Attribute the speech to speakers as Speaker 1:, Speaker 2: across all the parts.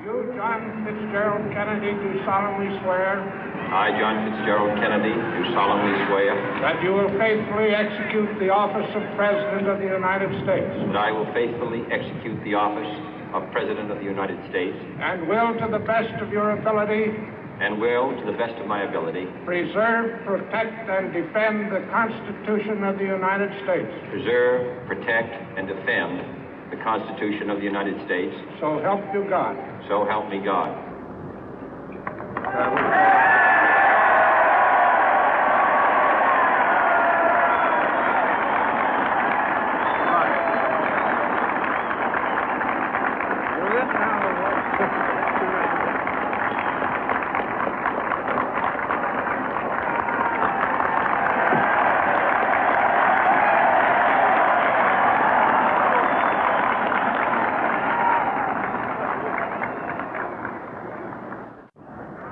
Speaker 1: You, John Fitzgerald Kennedy, do solemnly swear.
Speaker 2: I, John Fitzgerald Kennedy, do solemnly swear.
Speaker 1: That you will faithfully execute the office of President of the United States.
Speaker 2: That I will faithfully execute the office of President of the United States.
Speaker 1: And will, to the best of your ability.
Speaker 2: And will, to the best of my ability.
Speaker 1: Preserve, protect, and defend the Constitution of the United States.
Speaker 2: Preserve, protect, and defend the Constitution of the United States.
Speaker 1: So help you God.
Speaker 2: So help me God.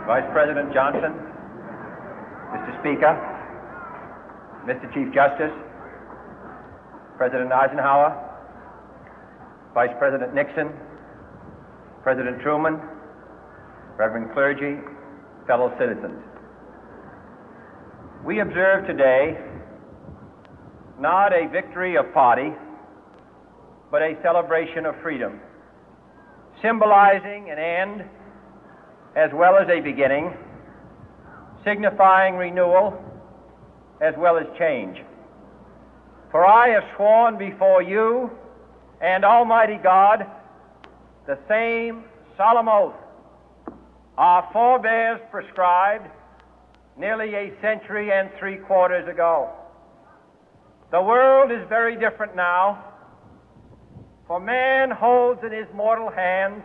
Speaker 3: Vice President Johnson, Mr. Speaker, Mr. Chief Justice, President Eisenhower, Vice President Nixon, President Truman, Reverend clergy, fellow citizens. We observe today not a victory of party, but a celebration of freedom, symbolizing an end as well as a beginning, signifying renewal as well as change. For I have sworn before you and Almighty God the same solemn oath our forebears prescribed nearly a century and 3/4 ago. The world is very different now, for man holds in his mortal hands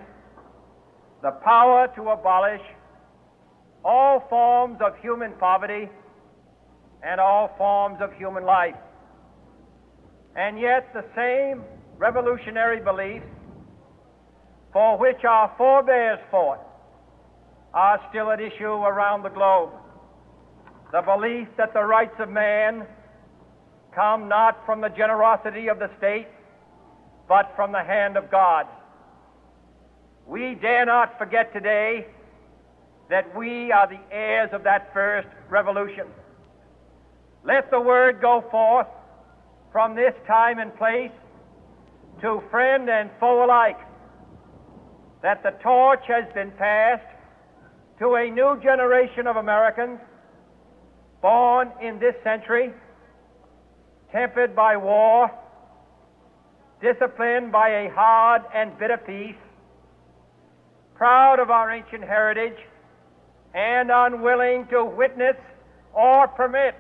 Speaker 3: the power to abolish all forms of human poverty and all forms of human life. And yet the same revolutionary beliefs for which our forebears fought are still at issue around the globe. The belief that the rights of man come not from the generosity of the state, but from the hand of God. We dare not forget today that we are the heirs of that first revolution. Let the word go forth from this time and place to friend and foe alike that the torch has been passed to a new generation of Americans born in this century, tempered by war, disciplined by a hard and bitter peace, proud of our ancient heritage, and unwilling to witness or permit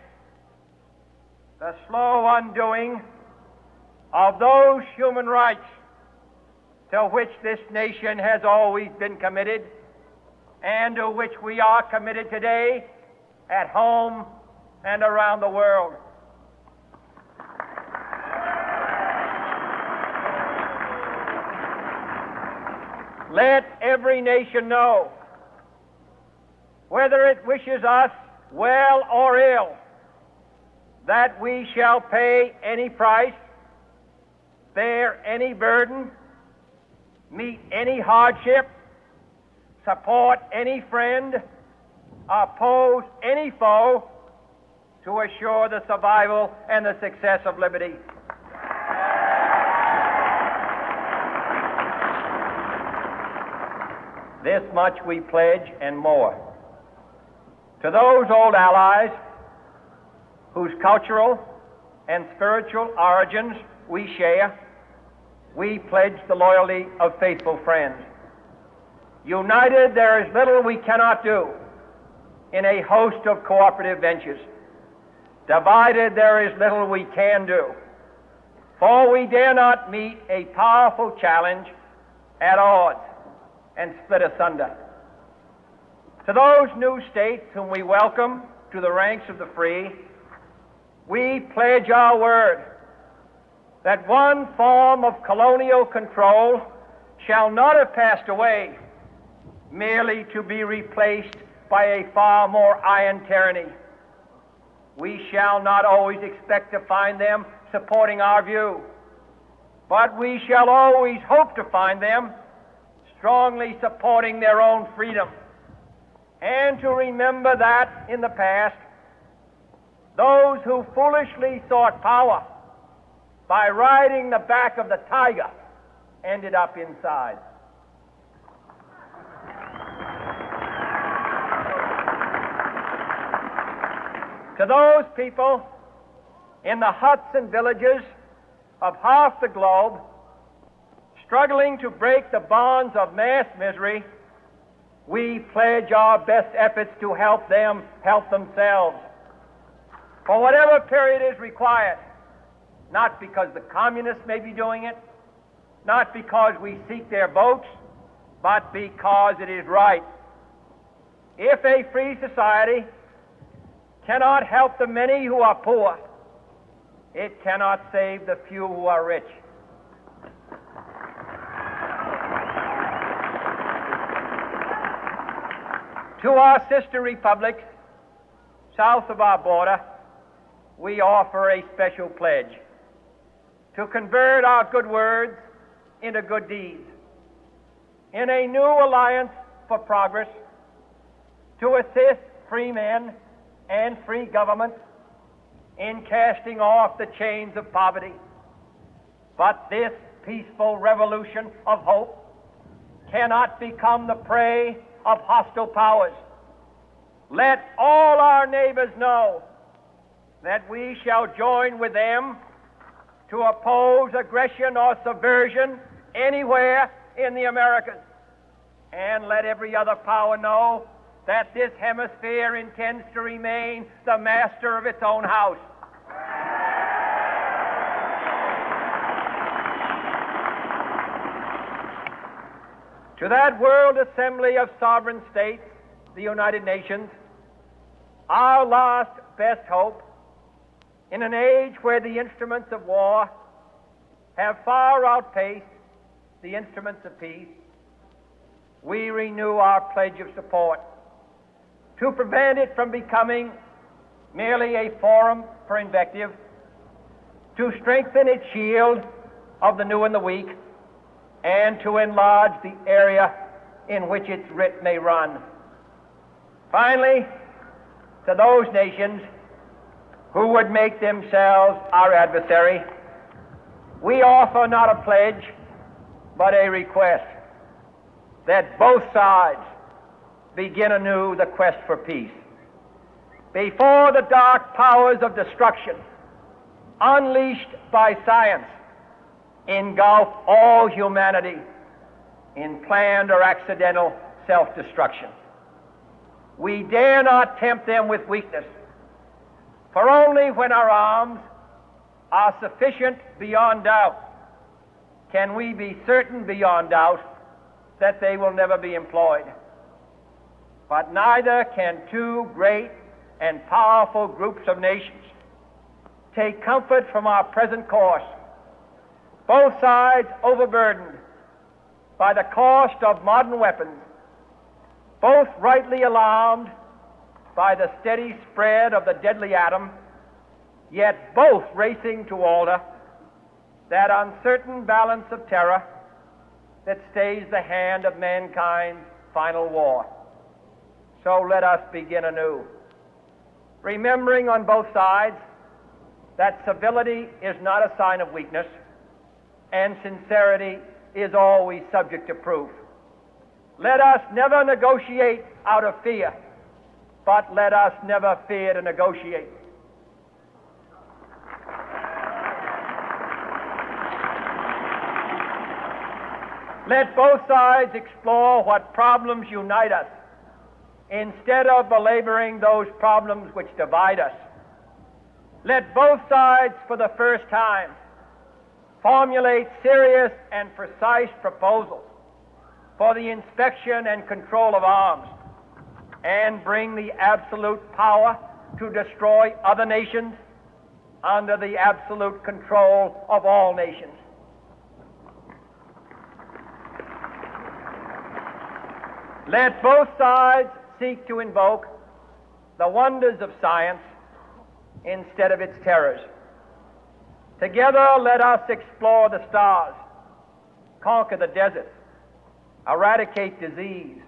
Speaker 3: the slow undoing of those human rights to which this nation has always been committed and to which we are committed today at home and around the world. Let every nation know, whether it wishes us well or ill, that we shall pay any price, bear any burden, meet any hardship, support any friend, oppose any foe to assure the survival and the success of liberty. This much we pledge and more. To those old allies whose cultural and spiritual origins we share, we pledge the loyalty of faithful friends. United, there is little we cannot do in a host of cooperative ventures. Divided, there is little we can do, for we dare not meet a powerful challenge at odds and split asunder. To those new states whom we welcome to the ranks of the free, we pledge our word that one form of colonial control shall not have passed away merely to be replaced by a far more iron tyranny. We shall not always expect to find them supporting our view, but we shall always hope to find them strongly supporting their own freedom, and to remember that in the past, those who foolishly sought power by riding the back of the tiger ended up inside. To those people in the huts and villages of half the globe struggling to break the bonds of mass misery, we pledge our best efforts to help them help themselves for whatever period is required, not because the communists may be doing it, not because we seek their votes, but because it is right. If a free society cannot help the many who are poor, it cannot save the few who are rich. To our sister republics south of our border, we offer a special pledge to convert our good words into good deeds, in a new alliance for progress, to assist free men and free governments in casting off the chains of poverty. But this peaceful revolution of hope cannot become the prey of hostile powers. Let all our neighbors know that we shall join with them to oppose aggression or subversion anywhere in the Americas. And let every other power know that this hemisphere intends to remain the master of its own house. To that world assembly of sovereign states, the United Nations, our last best hope, in an age where the instruments of war have far outpaced the instruments of peace, we renew our pledge of support to prevent it from becoming merely a forum for invective, to strengthen its shield of the new and the weak, and to enlarge the area in which its writ may run. Finally, to those nations who would make themselves our adversary, we offer not a pledge, but a request that both sides begin anew the quest for peace. Before the dark powers of destruction, unleashed by science, engulf all humanity in planned or accidental self-destruction, we dare not tempt them with weakness, for only when our arms are sufficient beyond doubt can we be certain beyond doubt that they will never be employed. But neither can two great and powerful groups of nations take comfort from our present course, both sides overburdened by the cost of modern weapons, both rightly alarmed by the steady spread of the deadly atom, yet both racing to alter that uncertain balance of terror that stays the hand of mankind's final war. So let us begin anew, remembering on both sides that civility is not a sign of weakness, and sincerity is always subject to proof. Let us never negotiate out of fear, but let us never fear to negotiate. Let both sides explore what problems unite us, instead of belaboring those problems which divide us. Let both sides, for the first time, formulate serious and precise proposals for the inspection and control of arms, and bring the absolute power to destroy other nations under the absolute control of all nations. Let both sides seek to invoke the wonders of science instead of its terrors. Together, let us explore the stars, conquer the deserts, eradicate disease,